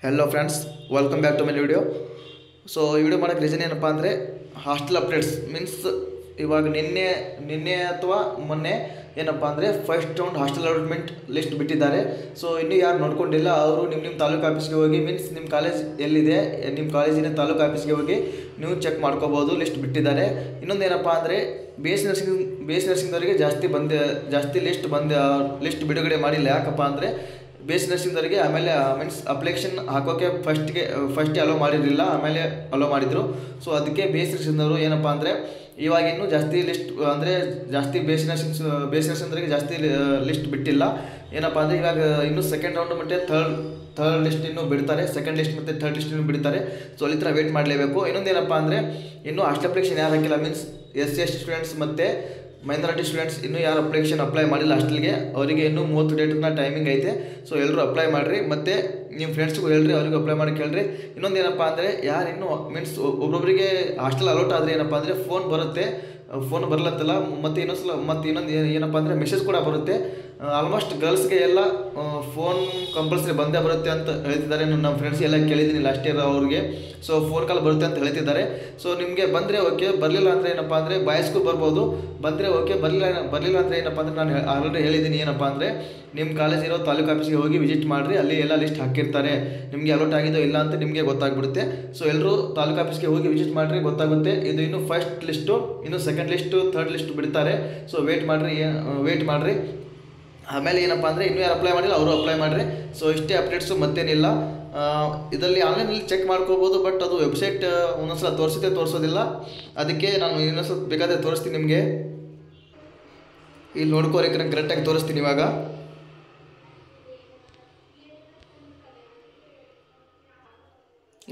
Hello friends, welcome back to my video. So ಈ video ಮಾಡೋಕ್ಕೆ reason ಏನಪ್ಪ ಅಂದರೆ ಹಾಸ್ಟೆಲ್ ಅಪ್ಡೇಟ್ಸ್ ಮೀನ್ಸ್ ಇವಾಗ ನಿನ್ನೆ ಅಥವಾ ಮೊನ್ನೆ ಏನಪ್ಪ ಅಂದರೆ first round hostel allotment list ಬಿಟ್ಟಿದ್ದಾರೆ. ಸೊ ಇನ್ನೂ ಯಾರು ನೋಡ್ಕೊಂಡಿಲ್ಲ ಅವರು ನಿಮ್ಮ ತಾಲೂಕು ಆಫೀಸ್ಗೆ ಹೋಗಿ ಮೀನ್ಸ್ ನಿಮ್ಮ ಕಾಲೇಜ್ ಎಲ್ಲಿದೆ, ನಿಮ್ಮ ಕಾಲೇಜಿನ ತಾಲೂಕು ಆಫೀಸ್ಗೆ ಹೋಗಿ ನೀವು ಚೆಕ್ ಮಾಡ್ಕೋಬೋದು. ಲಿಸ್ಟ್ ಬಿಟ್ಟಿದ್ದಾರೆ. ಇನ್ನೊಂದು ಏನಪ್ಪ ಅಂದರೆ ಬಿ ಎಸ್ ನರ್ಸಿಂಗ್ದವರಿಗೆ ಜಾಸ್ತಿ ಲಿಸ್ಟ್ ಬಿಡುಗಡೆ ಮಾಡಿಲ್ಲ. ಯಾಕಪ್ಪ ಅಂದರೆ ಬಿ ಎಸ್ ನರ್ಸಿಂಗ್ದವರಿಗೆ ಆಮೇಲೆ ಮೀನ್ಸ್ ಅಪ್ಲಿಕೇಶನ್ ಹಾಕೋಕ್ಕೆ ಫಸ್ಟ್ ಅಲೋ ಮಾಡಿರಲಿಲ್ಲ, ಆಮೇಲೆ ಅಲೋ ಮಾಡಿದರು. ಸೊ ಅದಕ್ಕೆ ಬಿ ಎಸ್ ನರ್ಸಿಂಗ್ದವರು ಏನಪ್ಪ ಅಂದರೆ ಇವಾಗ ಇನ್ನೂ ಜಾಸ್ತಿ ಲಿಸ್ಟ್ ಅಂದರೆ ಜಾಸ್ತಿ ಬಿ ಎಸ್ ನರ್ಸಿಂಗ್ದವರಿಗೆ ಜಾಸ್ತಿ ಲಿಸ್ಟ್ ಬಿಟ್ಟಿಲ್ಲ. ಏನಪ್ಪ ಅಂದರೆ ಇವಾಗ ಇನ್ನೂ ಸೆಕೆಂಡ್ ರೌಂಡ್ ಮತ್ತು ಥರ್ಡ್ ಲಿಸ್ಟ್ ಇನ್ನೂ ಬಿಡ್ತಾರೆ. ಸೆಕೆಂಡ್ ಲಿಸ್ಟ್ ಮತ್ತು ಥರ್ಡ್ ಲಿಸ್ಟ್ ಇನ್ನೂ ಬಿಡ್ತಾರೆ. ಸೊ ಅಲ್ಲಿ ಥರ ವೇಟ್ ಮಾಡಲೇಬೇಕು. ಇನ್ನೊಂದು ಏನಪ್ಪ ಅಂದರೆ ಇನ್ನೂ ಹಾಸ್ಟೆಲ್ ಅಪ್ಲಿಕೇಶನ್ ಯಾರು ಹಾಕಿಲ್ಲ ಮೀನ್ಸ್ SC ಸ್ಟೂಡೆಂಟ್ಸ್ ಮತ್ತು ಮೈನಾರಿಟಿ ಸ್ಟೂಡೆಂಟ್ಸ್ ಇನ್ನೂ ಯಾರು ಅಪ್ಲೈ ಮಾಡಿಲ್ಲ ಹಾಸ್ಟೆಲ್ಗೆ, ಅವರಿಗೆ ಇನ್ನೂ 30 ಡೇಟ್ನ ಟೈಮಿಂಗ್ ಐತೆ. ಸೊ ಎಲ್ಲರೂ ಅಪ್ಲೈ ಮಾಡಿರಿ, ಮತ್ತು ನಿಮ್ಮ ಫ್ರೆಂಡ್ಸ್ಗೂ ಹೇಳ್ರಿ, ಅವ್ರಿಗೂ ಅಪ್ಲೈ ಮಾಡಿ ಕೇಳ್ರಿ. ಇನ್ನೊಂದು ಏನಪ್ಪ ಅಂದರೆ ಯಾರು ಇನ್ನೂ ಮೀನ್ಸ್ ಒಬ್ಬೊಬ್ಬರಿಗೆ ಹಾಸ್ಟೆಲ್ ಅಲೌಟ್ ಆದರೆ ಏನಪ್ಪ ಅಂದರೆ ಫೋನ್ ಬರುತ್ತೆ, ಫೋನ್ ಬರಲತ್ತಲ್ಲ, ಮತ್ತು ಇನ್ನೊಂದು ಏನಪ್ಪ ಅಂದರೆ ಮೆಸೇಜ್ ಕೂಡ ಬರುತ್ತೆ. ಆಲ್ಮೋಸ್ಟ್ ಗರ್ಲ್ಸ್ಗೆ ಎಲ್ಲ ಫೋನ್ ಕಂಪಲ್ಸರಿ ಬಂದೇ ಬರುತ್ತೆ ಅಂತ ಹೇಳ್ತಿದ್ದಾರೆ. ನಮ್ಮ ಫ್ರೆಂಡ್ಸ್ ಎಲ್ಲ ಕೇಳಿದ್ದೀನಿ ಲಾಸ್ಟ್ ಇಯರ್ ಅವ್ರಿಗೆ. ಸೊ ಫೋನ್ ಕಾಲ್ ಬರುತ್ತೆ ಅಂತ ಹೇಳ್ತಿದ್ದಾರೆ. ಸೊ ನಿಮಗೆ ಬಂದರೆ ಓಕೆ, ಬರಲಿಲ್ಲ ಅಂದರೆ ಏನಪ್ಪ ಅಂದರೆ ಬಾಯ್ಸ್ಗೂ ಬರ್ಬೋದು. ಬಂದರೆ ಓಕೆ, ಬರಲಿಲ್ಲ ಅಂದರೆ ಏನಪ್ಪ ಅಂದರೆ ನಾನು ಆಲ್ರೆಡಿ ಹೇಳಿದ್ದೀನಿ ಏನಪ್ಪ ಅಂದರೆ ನಿಮ್ಮ ಕಾಲೇಜ್ ಇರೋ ತಾಲೂಕು ಆಫೀಸ್ಗೆ ಹೋಗಿ ವಿಸಿಟ್ ಮಾಡಿರಿ, ಅಲ್ಲಿ ಎಲ್ಲ ಲಿಸ್ಟ್ ಹಾಕಿರ್ತಾರೆ. ನಿಮಗೆ ಅಲೌಟ್ ಆಗಿದೋ ಇಲ್ಲ ಅಂತ ನಿಮಗೆ ಗೊತ್ತಾಗ್ಬಿಡುತ್ತೆ. ಸೊ ಎಲ್ಲರೂ ತಾಲೂಕು ಆಫೀಸ್ಗೆ ಹೋಗಿ ವಿಸಿಟ್ ಮಾಡಿರಿ, ಗೊತ್ತಾಗುತ್ತೆ. ಇದು ಇನ್ನೂ ಫಸ್ಟ್ ಲಿಸ್ಟು, ಇನ್ನು ಸೆಕೆಂಡ್ ಲಿಸ್ಟು, ಥರ್ಡ್ ಲಿಸ್ಟ್ ಬಿಡ್ತಾರೆ. ಸೊ ವೇಟ್ ಮಾಡಿರಿ. ಆಮೇಲೆ ಏನಪ್ಪ ಅಂದರೆ ಇನ್ನೂ ಯಾರು ಅಪ್ಲೈ ಮಾಡಿಲ್ಲ ಅವರು ಅಪ್ಲೈ ಮಾಡಿರಿ. ಸೊ ಇಷ್ಟೇ ಅಪ್ಡೇಟ್ಸು, ಮತ್ತೇನಿಲ್ಲ. ಇದರಲ್ಲಿ ಆನ್ಲೈನಲ್ಲಿ ಚೆಕ್ ಮಾಡ್ಕೋಬೋದು, ಬಟ್ ಅದು ವೆಬ್ಸೈಟ್ ಒಂದೊಂದ್ಸಲ ತೋರಿಸೋದಿಲ್ಲ. ಅದಕ್ಕೆ ನಾನು ಇನ್ನೊಂದ್ಸಲ ಬೇಕಾದರೆ ತೋರಿಸ್ತೀನಿ ನಿಮಗೆ. ಇಲ್ಲಿ ನೋಡ್ಕೋರಿಕ್ಕೆ ನಾನು ಕರೆಕ್ಟಾಗಿ ತೋರಿಸ್ತೀನಿ. ಇವಾಗ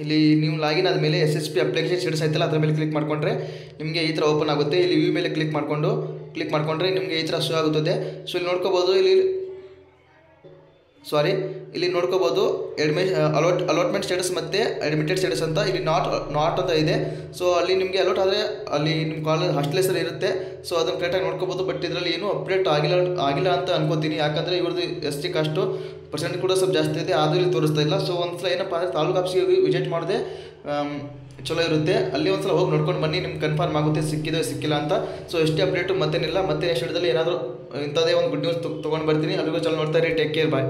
ಇಲ್ಲಿ ನೀವು ಲಾಗಿನ್ ಆದಮೇಲೆ SSP ಅಪ್ಲಿಕೇಶನ್ ಸ್ಟೇಟಸ್ ಐತಲ್ಲ, ಅದರ ಮೇಲೆ ಕ್ಲಿಕ್ ಮಾಡಿಕೊಂಡ್ರೆ ನಿಮಗೆ ಈ ಥರ ಓಪನ್ ಆಗುತ್ತೆ. ಇಲ್ಲಿ ವ್ಯೂ ಮೇಲೆ ಕ್ಲಿಕ್ ಮಾಡಿಕೊಂಡ್ರೆ ನಿಮಗೆ ಈ ಥರ ಶೋ ಆಗುತ್ತದೆ. ಸೊ ಇಲ್ಲಿ ನೋಡ್ಕೋಬೋದು, ಇಲ್ಲಿ ನೋಡ್ಕೋಬೋದು ಅಲಾಟ್ಮೆಂಟ್ ಸ್ಟೇಟಸ್ ಮತ್ತು ಅಡ್ಮಿಟೆಡ್ ಸ್ಟೇಟಸ್ ಅಂತ. ಇಲ್ಲಿ ನಾಟ್ ಅಂತ ಇದೆ. ಸೊ ಅಲ್ಲಿ ನಿಮಗೆ ಅಲೌಟ್ ಆದರೆ ಅಲ್ಲಿ ನಿಮ್ಮ ಕಾಲೇಜ್ ಹಾಸ್ಟೆಲ್ ಹೆಸರು ಇರುತ್ತೆ. ಸೊ ಅದನ್ನು ಕರೆಕ್ಟಾಗಿ ನೋಡ್ಕೋಬೋದು. ಬಟ್ ಇದರಲ್ಲಿ ಏನೂ ಅಪ್ಡೇಟ್ ಆಗಿಲ್ಲ ಅಂತ ಅನ್ಕೋತೀನಿ. ಯಾಕಂದರೆ ಇವ್ರದ್ದು ST ಕಾಸ್ಟು ಪರ್ಸೆಂಟ್ ಕೂಡ ಸ್ವಲ್ಪ ಜಾಸ್ತಿ ಇದೆ, ಆದರೂ ಇಲ್ಲಿ ತೋರಿಸ್ತಾ ಇಲ್ಲ. ಸೊ ಒಂದ್ಸಲ ಏನಪ್ಪ ಅಂದರೆ ತಾಲೂಕು ಆಫೀಸ್ಗೆ ಹೋಗಿ ವಿಸಿಟ್ ಮಾಡಿದೆ ಚಲೋ ಇರುತ್ತೆ. ಅಲ್ಲಿ ಒಂದ್ಸಲ ಹೋಗಿ ನೋಡ್ಕೊಂಡು ಬನ್ನಿ, ನಿಮ್ಗೆ ಕನ್ಫರ್ಮ್ ಆಗುತ್ತೆ ಸಿಕ್ಕಿಲ್ಲ ಅಂತ. ಸೊ ಎಷ್ಟೇ ಅಪ್ಡೇಟು ಮತ್ತೇನಿಲ್ಲ. ಮತ್ತೆ ನೆಕ್ಸ್ಟ್ ವಿಡಿಯೋದಲ್ಲಿ ಏನಾದರೂ ಇಂಥದ್ದೇ ಒಂದು ಗುಡ್ ನ್ಯೂಸ್ ತೊಗೊಂಡು ಬರ್ತೀನಿ. ಅಲ್ಲಿಗೂ ಚಲೋ ನೋಡ್ತಾ ಇರಿ. ಟೇಕ್ ಕೇರ್, ಬಾಯ್.